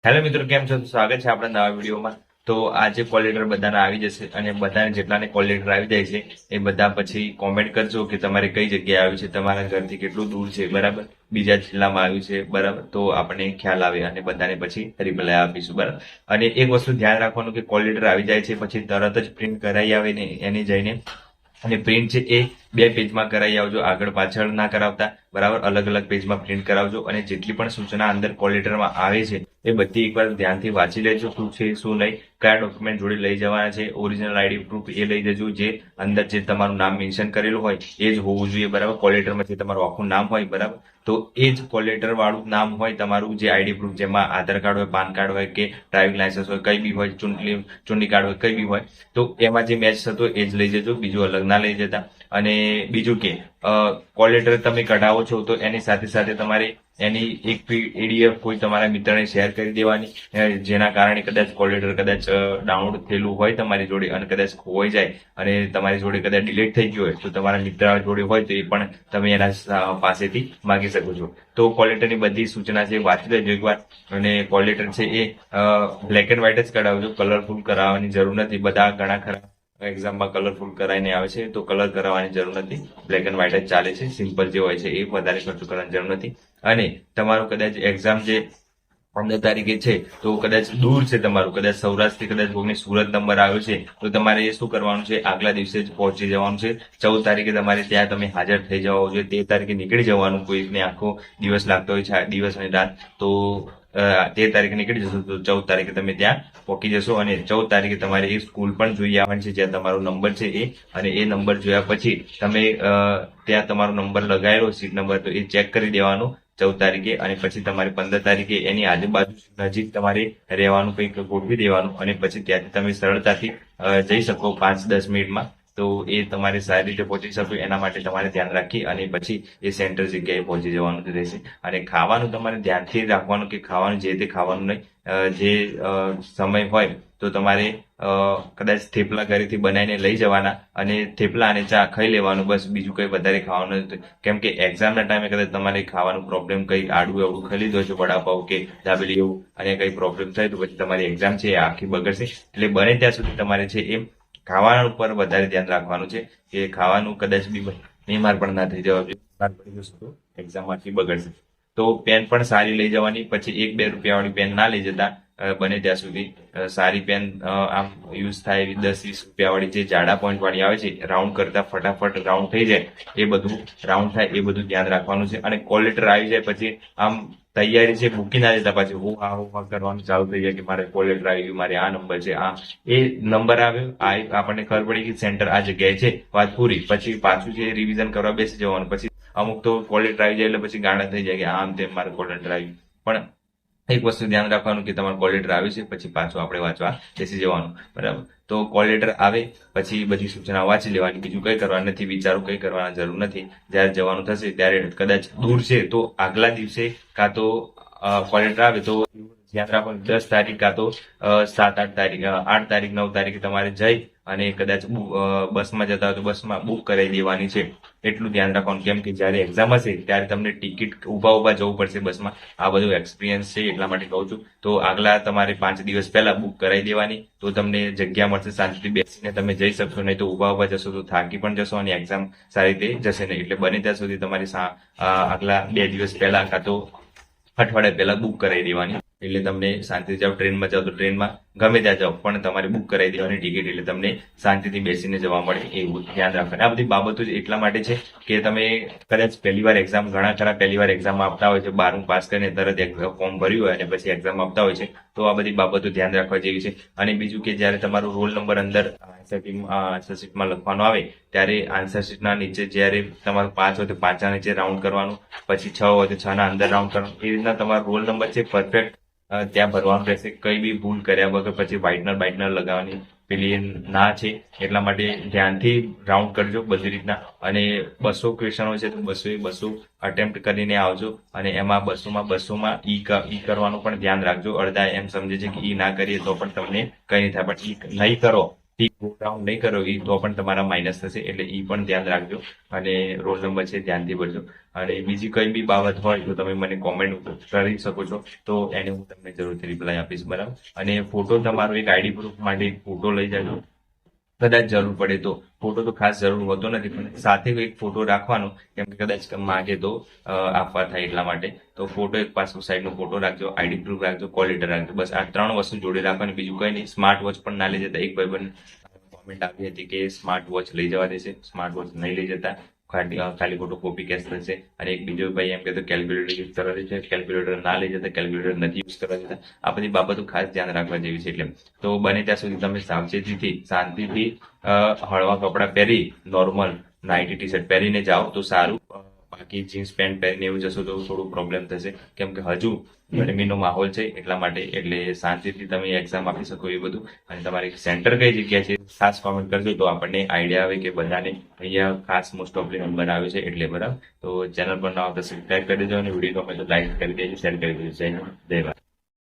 Hello મિત્રો, કેમ છો? સ્વાગત છે આપણા નવા વિડીયોમાં. તો આજે કોલ લેટર બધાને આવી જશે અને બધાને જેટલાને કોલ લેટર આવી જાય છે એ બધા પછી કોમેન્ટ કરજો કે તમારે કઈ જગ્યાએ આવ્યું છે, તમારા ઘરથી કેટલું દૂર છે, બરાબર, બીજા જિલ્લામાં આવ્યું છે, બરાબર. તો આપણને ખ્યાલ આવે અને બધાને પછી રિપ્લાય આપીશું, બરાબર. અને એક વસ્તુ ધ્યાન રાખવાનું કે કોલ લેટર આવી જાય છે પછી તરત જ પ્રિન્ટ કરાવી આવે ને એની જઈને અને પ્રિન્ટ છે એ 2 પેજમાં કરાવી આવજો, આગળ પાછળ ના કરાવતા, બરાબર. અલગ અલગ પેજમાં પ્રિન્ટ કરાવજો અને જેટલી પણ સૂચના અંદર કોલ લેટરમાં આવે છે એ બધી એકવાર ધ્યાનથી વાંચી લેજો, શું છે શું નહીં, કયા ડોક્યુમેન્ટ જોડે લઈ જવાના છે, ઓરિજિનલ આઈડી પ્રૂફ એ લઈ જજો, જે અંદર જે તમારું નામ મેન્શન કરેલું હોય એ જ હોવું જોઈએ, બરાબર. કોલ લેટરમાં જે તમારું આખું નામ હોય, બરાબર, તો એ જ કોલ લેટર વાળું નામ હોય તમારું, જે આઈડી પ્રૂફ જેમાં આધાર કાર્ડ હોય, પાન કાર્ડ હોય કે ડ્રાઇવિંગ લાયસન્સ હોય, કઈ બી હોય, ચૂંટણી કાર્ડ હોય, કઈ બી હોય, તો એમાં જે મેચ થતો એ જ લઈ જજો, બીજું અલગ ના લઈ જતા. અને બીજું કે કોલ લેટર તમે કઢાવો છો તો એની સાથે સાથે તમારે એની એક પીડીએફ કોઈ તમારા મિત્રને શેર કરી દેવાની, જેના કારણે કદાચ કોલ લેટર કદાચ ડાઉનલોડ થયેલું હોય તમારી જોડે અને કદાચ ખોવાઈ જાય અને તમારી જોડે કદાચ ડિલીટ થઈ ગયું હોય તો તમારા મિત્ર જોડે હોય તો એ પણ તમે એના પાસેથી માગી શકો છો. તો કોલ લેટરની બધી સૂચના છે વાંચી લેજો એકવાર. અને કોલ લેટર છે એ બ્લેક એન્ડ વ્હાઇટ જ કઢાવજો, કલરફુલ કરાવવાની જરૂર નથી. બધા ઘણા ખરા એક્ઝામમાં કલરફુલ કરાવીને આવે છે તો કલર કરાવવાની જરૂર નથી, બ્લેક એન્ડ વ્હાઇટ જ ચાલે છે. સિમ્પલ જે હોય છે એ વધારે ખર્ચો કરવાની જરૂર નથી. અને તમારું કદાચ એક્ઝામ જે 15 તારીખે છે તો કદાચ દૂર છે તમારું, કદાચ સૌરાષ્ટ્રથી કદાચ કોઈને સુરત નંબર આવ્યો છે તો તમારે એ શું કરવાનું છે, આગલા દિવસે જ પહોંચી જવાનું છે. 14 તારીખે તમારે ત્યાં તમે હાજર થઈ જવા જોઈએ. 13 તારીખે નીકળી જવાનું, કોઈને આખો દિવસ લાગતો હોય છે, દિવસ અને રાત, તો 13 તારીખે નીકળી જશો તો 14 તારીખે તમે ત્યાં પહોંચી જશો. અને 14 તારીખે તમારે એ સ્કૂલ પણ જોઈ આવવાની છે જ્યાં તમારો નંબર છે એ. અને એ નંબર જોયા પછી તમે ત્યાં તમારો નંબર લગાવેલો સીટ નંબર તો એ ચેક કરી દેવાનો 14 તારીખે. અને પછી તમારે 15 તારીખે એની આજુબાજુ નજીક તમારે રહેવાનું કંઈક ગોઠવી દેવાનું અને પછી ત્યાંથી તમે સરળતાથી જઈ શકો 5-10 મિનિટમાં. તો એ તમારે સારી રીતે પહોંચી શકો એના માટે તમારે ધ્યાન રાખી અને પછી એ સેન્ટર જગ્યાએ પહોંચી જવાનું રહેશે. અને ખાવાનું તમારે ધ્યાનથી રાખવાનું કે ખાવાનું જે તે ખાવાનું નહીં. જે સમય હોય તો તમારે કદાચ થેપલા ઘરેથી બનાવીને લઈ જવાના અને થેપલા અને ચા ખાઈ લેવાનું, બસ. બીજું કંઈ વધારે ખાવાનું નથી, કેમ કે એક્ઝામના ટાઈમે કદાચ તમારે ખાવાનું પ્રોબ્લેમ કંઈ આડું એવડું ખાઈ લીધું છે, વડાપાવ કે દાબેલી એવું, અને કંઈ પ્રોબ્લેમ થાય તો પછી તમારી એક્ઝામ છે એ આખી બગડશે. એટલે બને ત્યાં સુધી તમારે છે એ ખાવાના ઉપર વધારે ધ્યાન રાખવાનું છે કે ખાવાનું કદાચ બીમાર પણ ના થઈ જવા જોઈએ. બીમાર પડી જશો તો એક્ઝામ આખી બગડશે. તો પેન પણ સારી લઈ જવાની, પછી 1-2 રૂપિયાવાળી પેન ના લઈ જતા. બને ત્યાં સુધી સારી પેન આમ યુઝ થાય એવી 10-20 રૂપિયાવાળી, જે જાડા પોઈન્ટ વાળી આવે છે, રાઉન્ડ કરતા ફટાફટ રાઉન્ડ થઈ જાય, એ બધું રાઉન્ડ થાય એ બધું ધ્યાન રાખવાનું છે. અને કોલ લેટર આવી જાય પછી આમ તૈયારી છે મૂકી ના દેતા, પાછી હું હા કરવાનું ચાલુ થઈ જાય કે મારે કોલ લેટર આવી ગયું, મારે આ નંબર છે, આ એ નંબર આવ્યો, આપણને ખબર પડી કે સેન્ટર આ જગ્યાએ છે, વાત પૂરી. પછી પાછું છે રિવિઝન કરવા બેસી જવાનું. પછી અમુક તો કોલ લેટર આવી જાય એટલે પછી ગાંડા થઈ જાય કે આમ તેમ મારે કોલ લેટર આવ્યું. પણ એક વસ્તુ ધ્યાન રાખવાનું કે તમારું કોલ લેટર આવ્યું છે પછી પાછું આપણે વાંચવા બેસી જવાનું, બરાબર. તો કોલ લેટર આવે પછી બધી સૂચના વાંચી લેવાની, બીજું કંઈ કરવાનું નથી, વિચારો કંઈ કરવાના જરૂર નથી. જ્યારે જવાનું થશે ત્યારે કદાચ દૂર છે તો આગલા દિવસે કાં તો કોલ લેટર આવે તો ધ્યાન રાખવાનું 10 તારીખ કાં તો 7-8 તારીખ, 8 તારીખ 9 તારીખે તમારે જઈ અને કદાચ બસમાં જતા હોય તો બસમાં બુક કરાવી દેવાની છે. એટલું ધ્યાન રાખવાનું, કેમ કે જ્યારે એક્ઝામ હશે ત્યારે તમને ટિકિટ ઉભા જવું પડશે બસમાં. આ બધું એક્સપિરિયન્સ છે એટલા માટે કહું છું. તો આગલા તમારે 5 દિવસ પહેલા બુક કરાવી દેવાની, તો તમને જગ્યા મળશે, શાંતિથી બેસીને તમે જઈ શકશો. નહીં તો ઉભા જશો તો થાકી પણ જશો અને એક્ઝામ સારી રીતે જશે નહીં. એટલે બને ત્યાં સુધી તમારી આગલા 2 દિવસ પહેલા કાં તો અઠવાડિયા પહેલા બુક કરાવી દેવાની. એટલે તમને શાંતિથી જાઓ, ટ્રેનમાં જાઓ તો ટ્રેનમાં ગમે ત્યાં જાઓ પણ તમારે બુક કરાવી દેવાની ટિકિટ, એટલે તમને શાંતિથી બેસીને જવા મળે એવું ધ્યાન રાખવાનું. આ બધી બાબતો જ એટલા માટે છે કે તમે કદાચ પહેલી વાર એક્ઝામ, ઘણા ખરા પહેલી વાર એક્ઝામ આપતા હોય છે, 12મું પાસ કરીને તરત ફોર્મ ભર્યું હોય અને પછી એક્ઝામ આપતા હોય છે, તો આ બધી બાબતો ધ્યાન રાખવા જેવી છે. અને બીજું કે જ્યારે તમારો રોલ નંબર અંદર આન્સર શીટમાં લખવાનો આવે ત્યારે આન્સર શીટના નીચે જ્યારે તમારું 5 હોય તો 5ના નીચે રાઉન્ડ કરવાનું, પછી 6 હોય તો 6ના અંદર રાઉન્ડ કરવાનું. એ રીતના તમારો રોલ નંબર છે પરફેક્ટ ત્યાં ભરવાનું રહેશે. કઈ બી ભૂલ કર્યા વગર પછી બાઇટનર લગાવવાની પેલી ના છે. એટલા માટે ધ્યાનથી રાઉન્ડ કરજો બધી રીતના. અને 200 ક્વેશ્ચનો છે તો 200 અટેમ્પ્ટ કરીને આવજો. અને એમાં 200માં ઈ કરવાનું પણ ધ્યાન રાખજો. અડધા એમ સમજે છે કે ઈ ના કરીએ તો પણ તમને કંઈ નહીં થાય, પણ ઈ નહીં કરો ગો ડાઉન નહીં કરો એ તો પણ તમારા માઇનસ થશે, એટલે એ પણ ધ્યાન રાખજો. અને રોલ નંબર છે ધ્યાનથી ભરજો. અને બીજી કઈ બી બાબત હોય તો તમે મને કોમેન્ટ કરી શકો છો, તો એને હું તમને જરૂરથી રિપ્લાય આપીશ, બરાબર. અને ફોટો તમારો એક આઈડી પ્રૂફ માટે એક ફોટો લઈ જજો, કદાચ જરૂર પડે તો. ફોટો તો ખાસ જરૂર હોતો નથી, પણ સાથે એક ફોટો રાખવાનો, કેમ કે કદાચ માગે તો આપવા થાય એટલા માટે. તો ફોટો એક પાસપોર્ટ સાઇઝનો ફોટો રાખજો, આઈડી પ્રૂફ રાખજો, કોલ લેટર રાખજો. બસ આ 3 વસ્તુ જોડે રાખવાની, બીજું કંઈ નહીં. સ્માર્ટ વોચ પણ ના લઈ જતા. એક ભાઈબંધ કોમેન્ટ આવી હતી કે સ્માર્ટ વોચ લઈ જવા દેશે, સ્માર્ટ વોચ નહીં લઈ જતા, ખાલી ફોટો કોપી કેશ થશે. અને એક બીજો ભાઈ એમ કહેતો કેલ્ક્યુલેટર યુઝ કરવા દે છે, કેલ્ક્યુલેટર ના લઈ જતા, કેલ્ક્યુલેટર નથી યુઝ કરવા દેતા. આ બધી બાબતો ખાસ ધ્યાન રાખવા જેવી છે. એટલે તો બને ત્યાં સુધી તમે સાવચેતીથી, શાંતિથી, હળવા કપડાં પહેરી, નોર્મલ નાઇટી ટી શર્ટ પહેરીને જાઓ તો સારું. બાકી જીન્સ પેન્ટ પહેરીને એવું જશો તો થોડું પ્રોબ્લેમ થશે, કેમ કે હજુ ગરમીનો માહોલ છે એટલા માટે. એટલે શાંતિથી તમે એક્ઝામ આપી શકો એ બધું. અને તમારી સેન્ટર કઈ જગ્યા છે ખાસ કોમેન્ટ કરજો, તો આપણને આઈડિયા આવે કે બધાને અહીંયા ખાસ મોસ્ટ ઓફલી નંબર આવે છે એટલે, બરાબર. તો ચેનલ પર નવા તો સબસ્ક્રાઈબ કરી દેજો, અને વિડીયો ગમે તો લાઈક કરી દેજો, શેર કરી દેજો. જય હિન્દ, જય ભારત.